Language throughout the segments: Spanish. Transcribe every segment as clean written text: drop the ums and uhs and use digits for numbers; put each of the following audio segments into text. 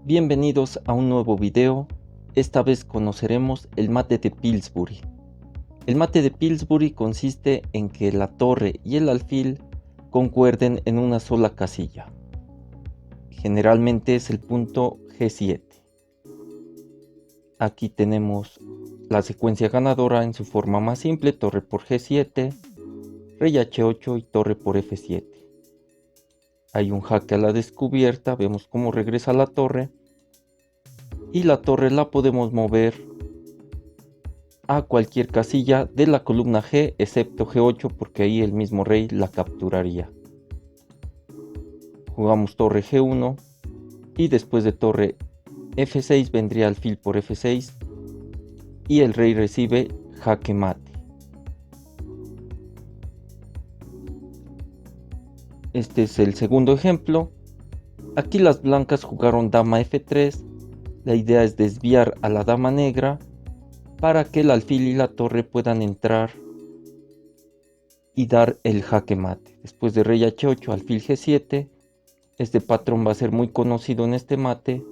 Bienvenidos a un nuevo video. Esta vez conoceremos el mate de Pillsbury. El mate de Pillsbury consiste en que la torre y el alfil concuerden en una sola casilla. Generalmente es el punto G7. Aquí tenemos la secuencia ganadora en su forma más simple: torre por G7, rey H8 y torre por F7. Hay un jaque a la descubierta, vemos cómo regresa la torre, y la torre la podemos mover a cualquier casilla de la columna G excepto G8, porque ahí el mismo rey la capturaría. Jugamos torre G1 y después de torre F6 vendría alfil por F6 y el rey recibe jaque mate. Este es el segundo ejemplo. Aquí las blancas jugaron dama F3. La idea es desviar a la dama negra para que el alfil y la torre puedan entrar y dar el jaque mate. Después de rey H8, alfil G7. Este patrón va a ser muy conocido en este mate.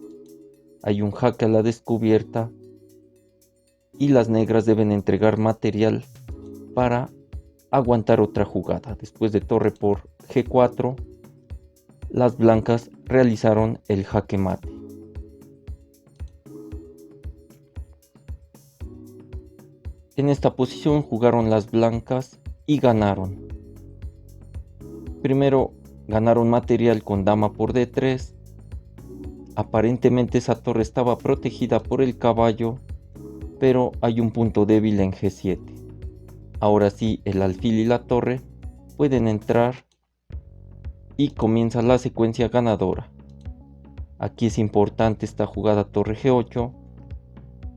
Hay un jaque a la descubierta y las negras deben entregar material para aguantar otra jugada. Después de torre por G4, las blancas realizaron el jaque mate. En esta posición jugaron las blancas y ganaron. Primero ganaron material con dama por D3. Aparentemente esa torre estaba protegida por el caballo, pero hay un punto débil en G7. Ahora sí, el alfil y la torre pueden entrar y comienza la secuencia ganadora. Aquí es importante esta jugada torre G8.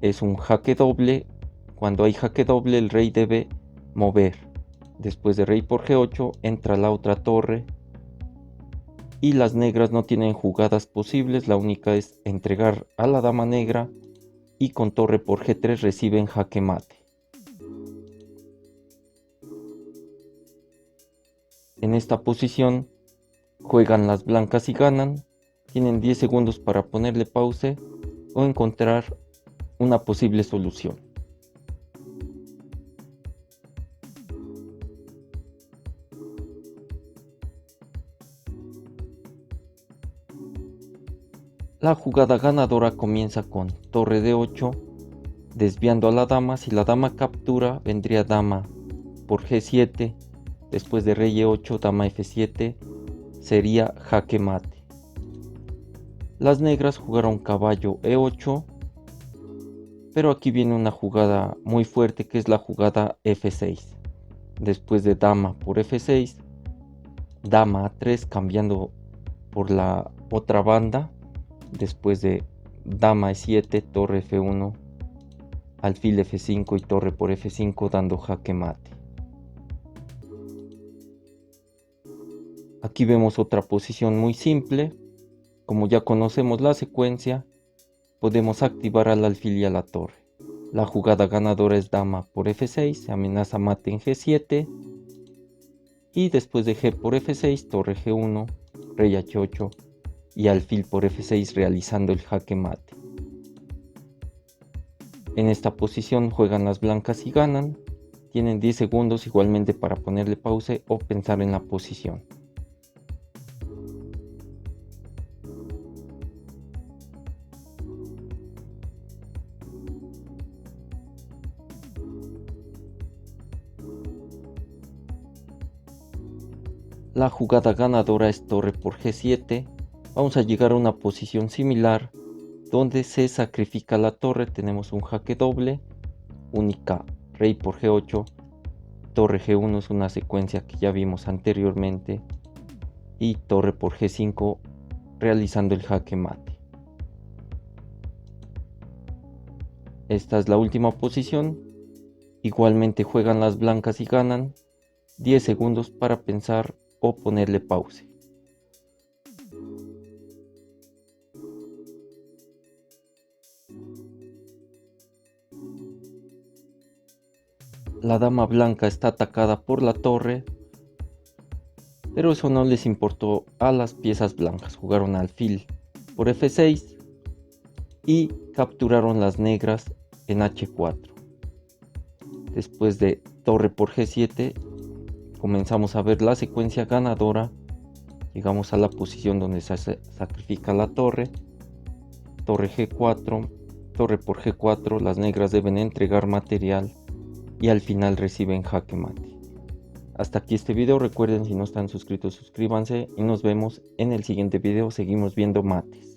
Es un jaque doble. Cuando hay jaque doble, el rey debe mover. Después de rey por G8 entra la otra torre y las negras no tienen jugadas posibles. La única es entregar a la dama negra y con torre por G3 reciben jaque mate. En esta posición juegan las blancas y ganan. Tienen 10 segundos para ponerle pause o encontrar una posible solución. La jugada ganadora comienza con torre D8, desviando a la dama. Si la dama captura, vendría dama por G7. Después de rey E8, dama F7, sería jaque mate. Las negras jugaron caballo E8, pero aquí viene una jugada muy fuerte, que es la jugada F6. Después de dama por F6, dama A3 cambiando por la otra banda. Después de dama E7, torre F1, alfil F5 y torre por F5 dando jaque mate. Aquí vemos otra posición muy simple. Como ya conocemos la secuencia, podemos activar al alfil y a la torre. La jugada ganadora es dama por F6, se amenaza mate en G7. Y después de G por F6, torre G1, rey H8 y alfil por F6 realizando el jaque mate. En esta posición juegan las blancas y ganan. Tienen 10 segundos igualmente para ponerle pause o pensar en la posición. La jugada ganadora es torre por G7. Vamos a llegar a una posición similar donde se sacrifica la torre. Tenemos un jaque doble, única, rey por G8, torre G1 es una secuencia que ya vimos anteriormente, y torre por G5 realizando el jaque mate. Esta es la última posición. Igualmente juegan las blancas y ganan. 10 segundos para pensar o ponerle pause. La dama blanca está atacada por la torre, pero eso no les importó a las piezas blancas. Jugaron alfil por F6, y capturaron las negras en H4. Después de torre por G7 comenzamos a ver la secuencia ganadora. Llegamos a la posición donde se sacrifica la torre. Torre G4, torre por G4, las negras deben entregar material y al final reciben jaque mate. Hasta aquí este video, recuerden, si no están suscritos suscríbanse y nos vemos en el siguiente video. Seguimos viendo mates.